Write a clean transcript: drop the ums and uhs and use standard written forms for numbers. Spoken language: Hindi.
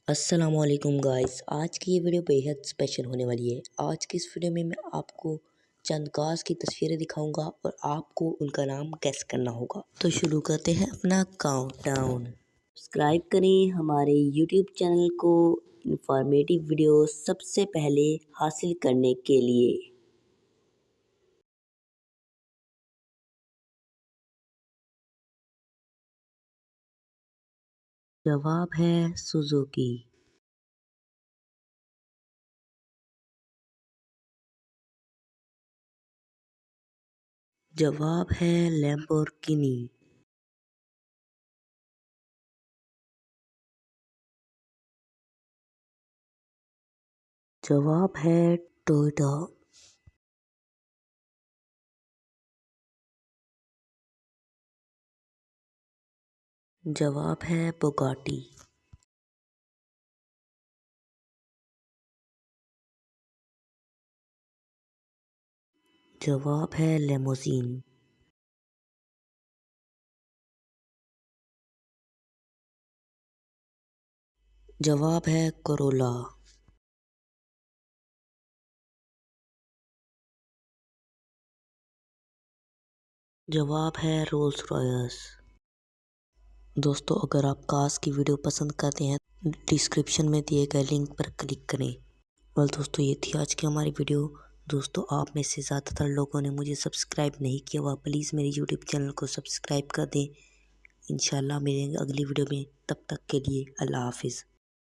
अस्सलामुअलैकुम गाइस। आज की ये वीडियो बेहद स्पेशल होने वाली है। आज की इस वीडियो में मैं आपको चंद कार्स की तस्वीरें दिखाऊंगा और आपको उनका नाम गेस करना होगा। तो शुरू करते हैं अपना काउंटडाउन। सब्सक्राइब करें हमारे यूट्यूब चैनल को इंफॉर्मेटिव वीडियो सबसे पहले हासिल करने के लिए। जवाब है सुजुकी। जवाब है लैम्बोर्गिनी। जवाब है टोयोटा। जवाब है बुगाटी। जवाब है लेमोजीन। जवाब है कोरोला। जवाब है रोल्स रॉयस। दोस्तों, अगर आप कार्स की वीडियो पसंद करते हैं डिस्क्रिप्शन में दिए गए लिंक पर क्लिक करें। और दोस्तों, ये थी आज की हमारी वीडियो। दोस्तों, आप में से ज़्यादातर लोगों ने मुझे सब्सक्राइब नहीं किया हुआ, प्लीज़ मेरे यूट्यूब चैनल को सब्सक्राइब कर दें। इंशाल्लाह मिलेंगे अगली वीडियो में, तब तक के लिए अल्लाह हाफिज़।